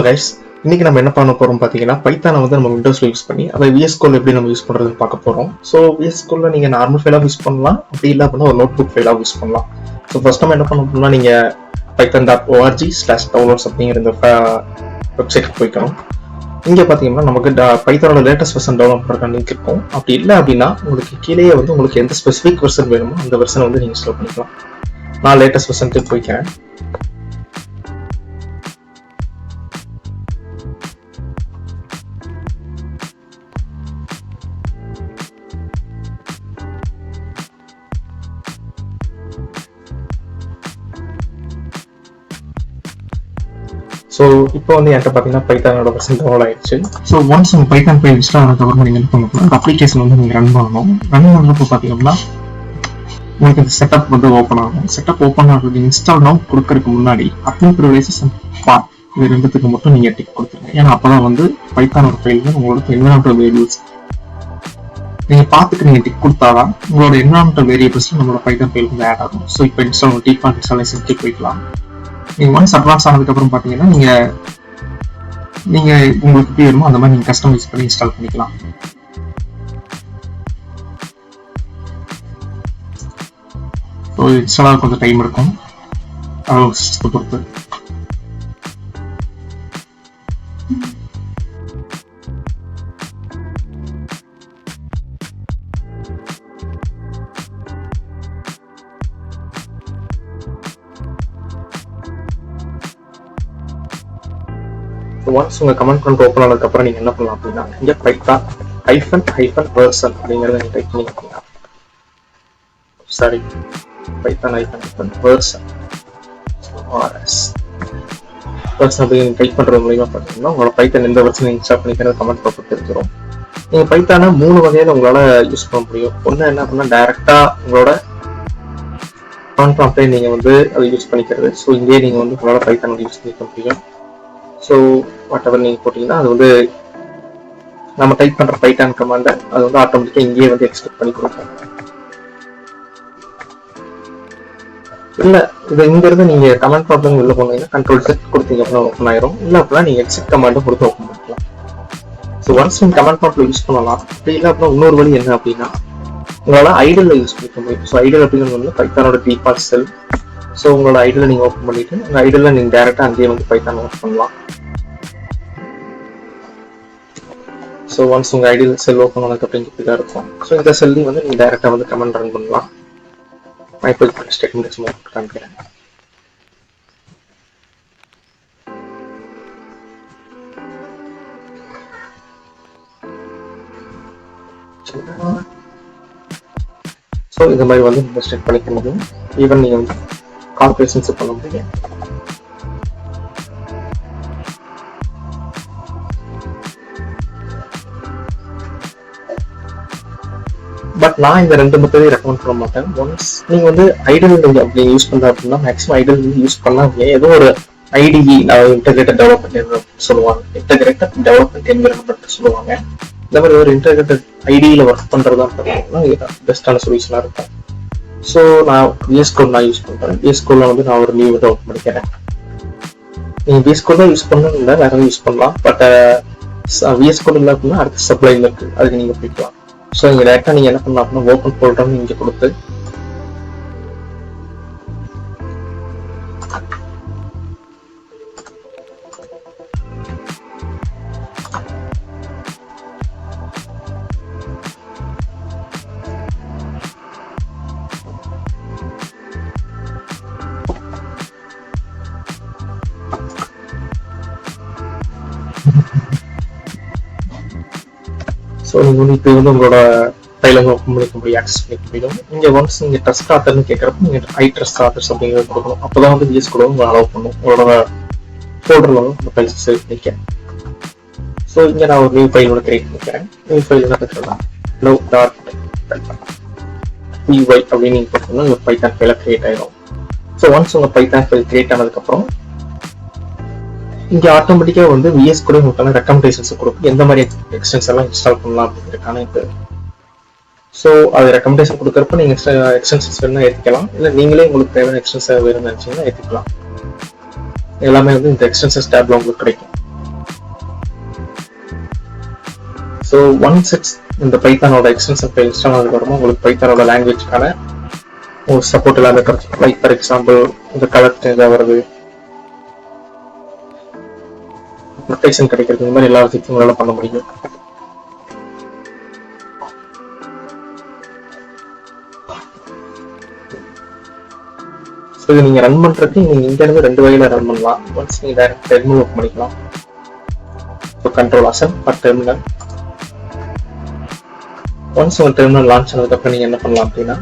Guys, இன்னைக்கு நம்ம என்ன பண்ண போறோம் பாத்தீங்கன்னா, பைத்தானை வந்து நம்ம விண்டோஸ்ல யூஸ் பண்ணி அதை VSCode எப்படி நம்ம யூஸ் பண்றதுன்னு பார்க்க போறோம். ஸோ VSCode நீங்க நார்மல் ஃபைலா யூஸ் பண்ணலாம், அப்படி இல்லை அப்படின்னா ஒரு நோட் புக் ஃபைலா யூஸ் பண்ணலாம். ஸோ ஃபர்ஸ்ட் நம்ம என்ன பண்ண போறோம்னா, நீங்க python.org/downloads அப்படிங்கிற இந்த வெப்சைட்டுக்கு போய்க்கணும். இங்க பாத்தீங்கன்னா நமக்கு பைத்தானோட லேட்டஸ்ட் வெர்ஷன் டவுன்லோட் பண்ற லிங்க் இருக்கும். அப்படி இல்லை அப்படின்னா உங்களுக்கு கீழே வந்து உங்களுக்கு எந்த ஸ்பெசிஃபிக் வெர்ஷன் வேணுமோ அந்த வெர்ஷனை வந்து நீங்க இன்ஸ்டால் பண்ணிக்கலாம். நான் லேட்டஸ்ட் வெர்ஷனுக்கு போய்க்கிறேன். ஸோ இப்போ வந்து என்கிட்ட பார்த்தீங்கன்னா பைத்தானோட வெர்ஷன் டவுன்லோட் ஆயிடுச்சு. ஸோ ஒன்ஸ் உங்கள் பைத்தான் ஃபைல் இன்ஸ்டால் ஆனதுக்கப்புறம் நீங்கள் என்ன பண்ணணும், அந்த அப்ளிகேஷன் வந்து நீங்கள் ரன் பண்ணணும். ரன் பண்ணுறப்போ பார்த்தீங்கன்னா உங்களுக்கு இந்த செட்டப் வந்து ஓப்பன் ஆகும். செட்டப் ஓப்பன் ஆகுறது இன்ஸ்டால் நவ் கொடுக்கறதுக்கு முன்னாடி அப்ளை ப்ரிவிலேஜஸ் அண்ட் பாத் இது ரெண்டுத்துக்கு மட்டும் நீங்கள் டிக் கொடுத்துருங்க. ஏன்னா அப்போ தான் வந்து பைத்தானோட ஃபைலில் உங்களோட என்விரான்மெண்டல் வேரியபிள்ஸ் நீங்கள் பார்த்துட்டு நீங்கள் டிக் கொடுத்தாதான் உங்களோட என்விரான்மெண்டல் வேரியபிள்ஸ் நம்மளோட பைத்தான் ஃபைல் வந்து ஆட் ஆகும். ஸோ இப்போ டிஃபால்ட் இன்ஸ்டாலேஷன் டிக் போய்க்கலாம். நீங்க ஒன்ஸ் அட்வான்ஸ் ஆனதுக்கு அப்புறம் பாத்தீங்கன்னா நீங்க உங்களுக்கு எப்படி வேணுமோ அந்த மாதிரி நீங்க கஸ்டமைஸ் பண்ணி இன்ஸ்டால் பண்ணிக்கலாம். ஸோ இன்ஸ்டால் ஆக கொஞ்சம் டைம் இருக்கும், சிஸ்டத்தை பொறுத்து. ஒன்ஸ் உங்க கமெண்ட் ப்ராம்ப்ட் ஓப்பன் ஆனதுக்கு அப்புறம் நீங்க என்ன பண்ணலாம் அப்படின்னா, இங்க பைத்தான் -version அப்படிங்கறத நீங்க டைப் பண்ணி அப்படின்னா, சாரி பைத்தான் -version அப்படின்னு டைப் பண்றது மூலமா பாத்தீங்கன்னா உங்களோட பைத்தான் எந்த வெர்ஷன் இன்ஸ்டால் பண்ணிக்கிறது கமெண்ட் ப்ராம்ப்ட் தெரிஞ்சிடும். நீங்க பைத்தானை 3 வகையில உங்களால யூஸ் பண்ண முடியும். ஒண்ணு என்ன அப்படின்னா டைரக்டா உங்களோட கமெண்ட் ப்ராம்ப்டை நீங்க வந்து அதை யூஸ் பண்ணிக்கிறது. ஸோ இங்கே நீங்க வந்து உங்களோட பைத்தான் யூஸ் பண்ணிக்க முடியும். ஸோ வாட் எவர் நீங்கள் போட்டிங்கன்னா அது வந்து நம்ம டைப் பண்ணுற பைத்தான் கமாண்டை அது வந்து ஆட்டோமேட்டிக்காக இங்கேயே வந்து எக்ஸ்பெக்ட் பண்ணி கொடுப்போம். இல்லை இது இங்கிருந்து நீங்கள் கமெண்ட் ப்ராப்ளம் உள்ள போனீங்கன்னா Ctrl+Z கொடுத்தீங்க அப்படின்னா ஓப்பன் ஆயிரும். இல்லை அப்படின்னா நீங்கள் எக்ஸிட் கமாண்டும் கொடுத்து ஓப்பன் பண்ணிக்கலாம். ஸோ ஒன்ஸ் நீங்கள் கமெண்ட் ப்ராப்ளம் யூஸ் பண்ணலாம். அப்படி இல்லை அப்படின்னா இன்னொரு வழி என்ன அப்படின்னா உங்களால் ஐடலில் யூஸ் பண்ணிக்க முடியும். ஸோ ஐடல் அப்படிங்கிறது வந்து பைத்தானோட டிஃபால்ட் செல். ஸோ உங்களோட ஐடலை நீங்கள் ஓப்பன் பண்ணிட்டு உங்கள் ஐடலில் நீங்கள் டேரெக்டாக அங்கேயே வந்து பைத்தான் ஒர்க் பண்ணலாம். ஸோ ஒன்ஸ் உங்கள் ஐடியில் செல் ஓப்பன் ஆனதுக்கு அப்படிங்கிறதுக்காக இருக்கும். ஸோ இந்த செல்லையும் வந்து நீங்கள் டேரெக்டாக வந்து கமெண்ட் ரன் பண்ணலாம். நான் இப்போ ஸ்டேட்மெண்ட் சும்மா காமிக்கிறேன். ஸோ இந்த மாதிரி வந்து நீங்கள் ஸ்டேட் பண்ணிக்க முடியும். ஈவன் நீங்கள் வந்து கால்குலேஷன்ஸ் பண்ண முடியும். பட் நான் இந்த ரெண்டு மெத்தடையும் ரெக்கமெண்ட் பண்ண மாட்டேன். ஒன்ஸ் நீங்க வந்து ஐடல் அப்படி யூஸ் பண்ற அப்படின்னா மேக்ஸிமம் ஐடல் யூஸ் பண்ணாங்க ஏதோ ஒரு ஐடிஇ இன்டகிரேட்டட் டெவலப்மெண்ட் சொல்லுவாங்க, இன்டகிரேட்டட் டெவலப்மெண்ட் என்விரான்மெண்ட் சொல்லுவாங்க. இந்த மாதிரி ஒரு இன்டகிரேட்டட் ஐடியில ஒர்க் பண்றதா பார்த்தீங்கன்னா இதுதான் பெஸ்டான சொல்யூஷனா இருக்கும். ஸோ நான் VSCode நான் யூஸ் பண்றேன். VSCode வந்து நான் ஒரு நியூ டெவலப் பண்ணிக்கிறேன். நீங்க VSCode தான் யூஸ் பண்ணணும் இல்லை வேற யூஸ் பண்ணலாம். பட் VSCode இல்லை அப்படின்னா அடுத்த சப்ளைல இருக்கு, அதுக்கு நீங்க போய்க்கலாம். ஸோ இங்கே டேரெக்டாக நீங்கள் என்ன பண்ணலாம் அப்படின்னா ஓப்பன் ஃபோல்டர்னு இங்கே கொடுத்து ஸோ நீங்கள் வந்து இப்போ வந்து உங்களோட ஃபைலை ஓப்பன் பண்ணிக்க முடியும், ஆக்சஸ் பண்ணிக்க முடியும். இங்கே ஒன்ஸ் நீங்கள் ட்ரஸ்ட் ஆத்தர்னு கேட்குறப்ப நீங்கள் ட்ரஸ்ட் ஆத்தர்ஸ் அப்படிங்கிறது கொடுக்கணும். அப்போ தான் வந்து VSCode உங்களை அலோவ் பண்ணும் உங்களோட ஃபோல்டரில் வந்து உங்கள் ஃபைல்ஸ் சேவ் பண்ணிக்க. ஸோ இங்கே நான் ஒரு நியூ ஃபைலோட கிரியேட் பண்ணிக்கிறேன். நியூ ஃபைல் என்ன பண்ணுறேன்னா love.py அப்படின்னு நீங்கள் போட்டீங்கன்னா உங்கள் பைத்தான் ஃபைலை கிரியேட் ஆகிடும். ஸோ ஒன்ஸ் உங்கள் பைத்தான் ஃபைல் கிரியேட் ஆனதுக்கப்புறம் இங்கே ஆட்டோமேட்டிக்காக வந்து VSCode உங்களுக்கான ரெக்கமெண்டேஷன்ஸ் கொடுக்கும், எந்த மாதிரி எக்ஸ்டென்ஸ் எல்லாம் இன்ஸ்டால் பண்ணலாம் அப்படிங்கிறதுக்கான இது. ஸோ அது ரெக்கமெண்டேஷன் கொடுக்குறப்ப நீங்கள் எக்ஸ்டென்ஷன்ஸ் வேணும்னா ஏற்றிக்கலாம், இல்லை நீங்களே உங்களுக்கு தேவையான எக்ஸ்டென்ஷன் வேணும்னு நினச்சிங்கன்னா ஏற்றிக்கலாம். எல்லாமே வந்து இந்த எக்ஸ்டென்ஷன்ஸ் டேப்ல உங்களுக்கு கிடைக்கும். ஸோ ஒன்ஸ் இந்த பைத்தானோட எக்ஸ்டென்ஷன் ஃபைல் இன்ஸ்டால் ஆனதுக்கப்புறமா உங்களுக்கு பைத்தானோட லாங்குவேஜ்க்கான ஒரு சப்போர்ட் எல்லாமே கிடைச்சிடும். லைக் ஃபார் எக்ஸாம்பிள் இந்த கலர் சேஞ்ச் ஆகிறது, ரொட்டேஷன் கிடைக்கிறது, இந்த மாதிரி எல்லா விஷயத்தையும் உங்களால் பண்ண முடியும். ஸோ இது நீங்கள் ரன் பண்ணுறதுக்கு நீங்கள் இங்கேருந்து 2 வகையில் ரன் பண்ணலாம். ஒன்ஸ் நீங்கள் டைரக்ட் டெர்மினல் ஓப்பன் பண்ணிக்கலாம். So control Hassan per terminal. Once உங்கள் டெர்மினல் லான்ச் ஆனதுக்கப்புறம் நீங்கள் என்ன பண்ணலாம் அப்படின்னா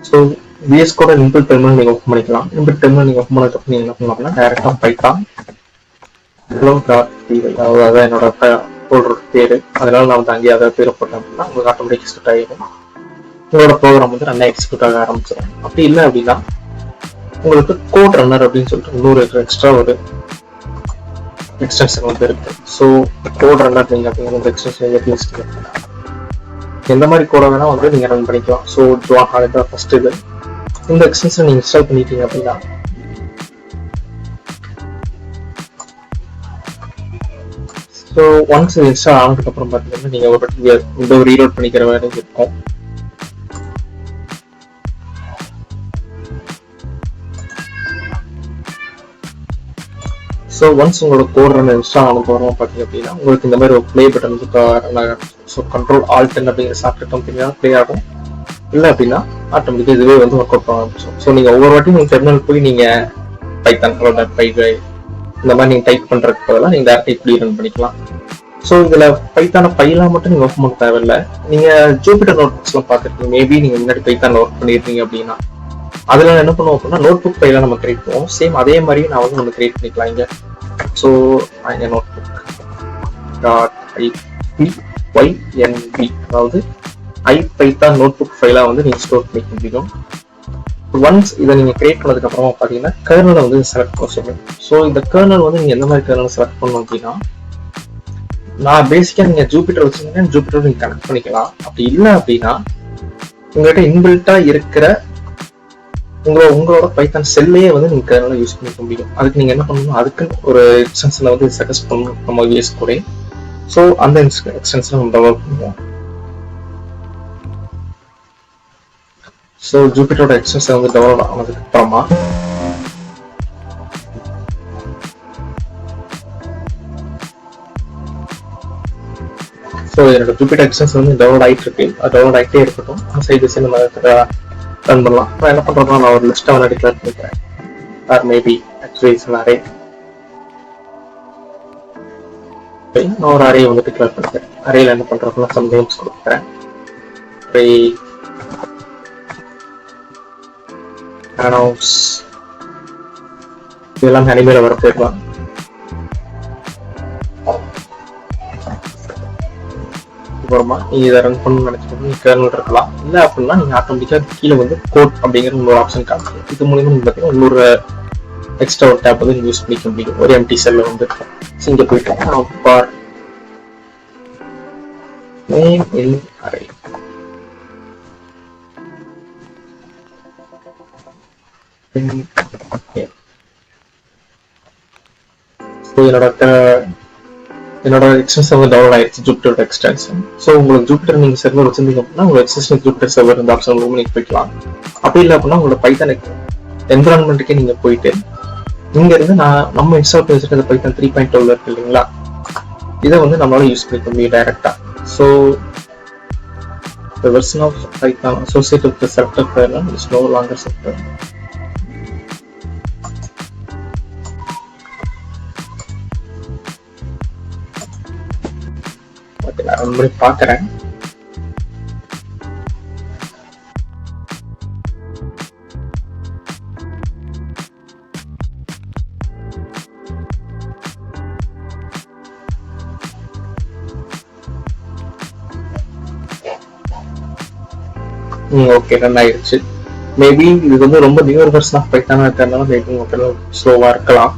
ஸோ VSCode இன்புட் டெர்மினல் நீங்கள் ஓப்பன் பண்ணிக்கலாம். இன்புட் டெர்மினல் நீங்கள் ஓப்பன் பண்ணதுக்கு நீங்கள் என்ன பண்ணலாம் அப்படின்னா டைரக்டாக பைத்தான் hello.py, அதாவது என்னோட ஃபோல்டரோட பேர், அதனால நான் வந்து அங்கேயே அதை பேரை போட்டேன் அப்படின்னா உங்களுக்கு ஆட்டோமேட்டிக் எக்ஸிக்யூட் ஆகிடும். உங்களோட ப்ரோக்ராம் வந்து நல்லா எக்ஸிக்யூட் ஆக ஆரம்பிச்சிடும். அப்படி இல்லை அப்படின்னா உங்களுக்கு கோட் ரன்னர் அப்படின்னு சொல்லிட்டு இன்னொரு எக்ஸ்ட்ரா ஒரு எக்ஸ்டென்ஷன் வந்து இருக்கு. ஸோ கோட் ரன்னர் நீங்கள் அப்படிங்கிற எக்ஸ்டென்ஷன் எப்படி எந்த மாதிரி கோடை வேணா வந்து நீங்கள் ரன் பண்ணிக்கலாம். ஸோ அதுதான் ஃபர்ஸ்ட் இது. இந்த எக்ஸ்டென்ஷன் நீங்கள் இன்ஸ்டால் பண்ணிட்டீங்க அப்படின்னா ஸோ ஒன்ஸ் இன்ஸ்டால் ஆனதுக்கப்புறம் பார்த்தீங்கன்னா நீங்கள் ஒரு விண்டோ ரீலோட் பண்ணிக்கிற வேலை இருக்கும். ஸோ ஒன்ஸ் உங்களோட கோட் ரன் இன்ஸ்டால் ஆனதுக்கப்புறம் பார்த்தீங்க அப்படின்னா உங்களுக்கு இந்த மாதிரி ஒரு ப்ளே பட்டன் வந்து ஸோ கண்ட்ரோல் ஆல்ட் அப்படிங்கிற சாஃப்ட்வேர் கம்பெனியாக ப்ளே ஆகும். இல்லை அப்படின்னா ஆட்டோமேட்டிக்காக இதுவே வந்து ஒர்க் அவுட் பண்ண ஆரம்பிச்சோம். ஸோ நீங்கள் ஒவ்வொரு வாட்டியும் நீங்கள் டெர்மினல் போய் நீங்கள் பைத்தான் hello.py இந்த மாதிரி நீங்கள் டைப் பண்ணுறதுக்கு பதிலாக நீங்கள் டேரக்டாக இப்படி ரன் பண்ணிக்கலாம். ஸோ இதில் பைத்தான ஃபைலாக மட்டும் நீங்கள் ஓப்பன் பண்ண தேவையில்லை. நீங்கள் ஜூபிட்டர் நோட்புக்ஸ்லாம் பார்த்துருக்கீங்க. மேபி நீங்கள் முன்னாடி பைத்தானில் ஒர்க் பண்ணியிருக்கீங்க அப்படின்னா அதில் என்ன பண்ணுவோம் அப்படின்னா நோட்புக் ஃபைலாக நம்ம கிரியேட் பண்ணுவோம். சேம் அதே மாதிரி நான் வந்து நம்ம கிரியேட் பண்ணிக்கலாம் இங்கே. ஸோ இங்கே நோட்புக் .ipynb அதாவது ஐபைத்தான் நோட்புக் ஃபைலாக வந்து நீங்கள் ஸ்டோர் பண்ணிக்க முடியும். ஒன்ஸ் இதை நீங்கள் கிரியேட் பண்ணதுக்கு அப்புறமா பார்த்தீங்கன்னா கர்னலை வந்து செலக்ட் பண்ண சொல்லுங்க. ஸோ இந்த கர்னல் வந்து நீங்கள் எந்த மாதிரி கர்னல் செலக்ட் பண்ணணும் அப்படின்னா நான் பேசிக்காக நீங்கள் ஜூபிட்டர் வச்சுருந்தீங்கன்னா ஜூபிட்டர் நீங்கள் கனெக்ட் பண்ணிக்கலாம். அப்படி இல்லை அப்படின்னா உங்கள்கிட்ட இன்பில்ட்டாக இருக்கிற உங்களோட பைத்தான் செல்லையே வந்து நீங்கள் கர்னலை யூஸ் பண்ணிக்க முடியும். அதுக்கு நீங்கள் என்ன பண்ணணும், அதுக்குன்னு ஒரு எக்ஸ்டென்ஷனை வந்து சஜஸ்ட் பண்ணணும் நம்ம VSCode. ஸோ அந்த எக்ஸ்டென்ஷனை நம்ம டெவலப் பண்ணுவோம். ஸோ ஜூபிட்டரோட எக்ஸ்டென்ஷன் வந்து டெவலப் ஆனதுக்கு அப்புறமா ஸோ என்னோட ஜூபிட்டர் எக்ஸ்டென்ஷன் வந்து டெவலப் ஆகிட்டு இருக்கு. அது டெவலப் ஆகிட்டே இருக்கட்டும். சைடு நம்ம ரன் பண்ணலாம். நான் என்ன பண்ணுறேன்னா நான் ஒரு லிஸ்ட்டை வந்து டிக்ளேர் பண்ணிக்கிறேன். ஆர் மேபி ஆக்சுவலி அரே நான் ஒரு அரே வந்து டிக்ளேர் பண்ணிக்கிறேன். அரேல என்ன பண்ணுறதுனா சம் நேம்ஸ் கொடுக்குறேன். இதெல்லாம் அனிமேல வர போயிடலாம். அப்புறமா நீங்க இதை ரன் பண்ணணும்னு நினைச்சிட்டு நீங்க கர்னல் இருக்கலாம். இல்லை அப்படின்னா நீங்க ஆட்டோமேட்டிக்கா கீழே வந்து கோட் அப்படிங்கிற ஒரு ஆப்ஷன் காமிக்கும். இது மூலியமா நீங்க பார்த்தீங்கன்னா இன்னொரு எக்ஸ்ட்ரா ஒரு டேப் வந்து யூஸ் பண்ணிக்க முடியும். ஒரு எம்டி செல்ல வந்து இங்க போயிட்டு பார் நேம் இன் அரே என்னோட எக்ஸ்டென்ஷன் வந்து டவுன்லோட் ஆயிடுச்சு, ஜூபிட்டர் எக்ஸ்டென்ஷன். ஸோ உங்களுக்கு ஜூபிட்டர் நீங்கள் சர்வர் வச்சிருந்தீங்க அப்படின்னா உங்க எக்ஸிஸ்டிங் ஜூபிட்டர் சர்வர் இந்த ஆப்ஷன் மூலமா நீங்கள் போய்க்கலாம். அப்படி இல்லை அப்படின்னா உங்களோட பைத்தான் என்விரான்மெண்ட்டுக்கே நீங்கள் போயிட்டு இங்க இருந்து நம்ம இன்ஸ்டால் பண்ணி வச்சுட்டு பைத்தான் 3.12 இருக்கு இல்லைங்களா, இதை வந்து நம்மளால யூஸ் பண்ணிக்க முடியும் டைரக்டா. So the version of Python associated with the selected kernel is no longer supported. நான் முன்னாடி பார்க்குறேன். ஓகே ரன் ஆயிடுச்சு. மேபி இது வந்து ரொம்ப நியூவர் வெர்ஷன் ஆஃப் பைத்தானா இருக்கிறதுனால மேபி உங்களுக்கு ஸ்லோவா இருக்கலாம்.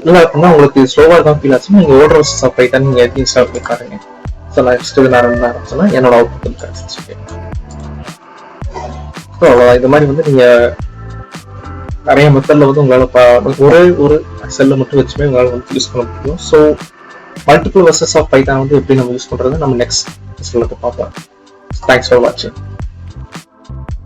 இல்லை அப்படின்னா உங்களுக்கு ஸ்லோவா தான் ஃபீல் ஆச்சுன்னா நீங்க ஓல்டர் வெர்ஷன்ஸ் ஆஃப் பைத்தான் நீங்க எதுவும் இன்ஸ்டால் பண்ணி பாருங்க. ஸோ நெக்ஸ்ட் நான் ரன் பண்ண ஆரம்பிச்சேன்னா என்னோட அவுட்புட் வந்து கிடைச்சிச்சு. ஸோ அவ்வளோதான். இந்த மாதிரி வந்து நீங்கள் நிறைய மெத்தடில் வந்து உங்களால் ஒரே ஒரு செல்லை மட்டும் வச்சுமே உங்களால் வந்து யூஸ் பண்ண முடியும். So multiple versions of Python வந்து எப்படி நம்ம யூஸ் பண்ணுறது நம்ம நெக்ஸ்ட் செல்லுக்கு பார்ப்போம். தேங்க்ஸ் ஃபார் வாட்சிங்.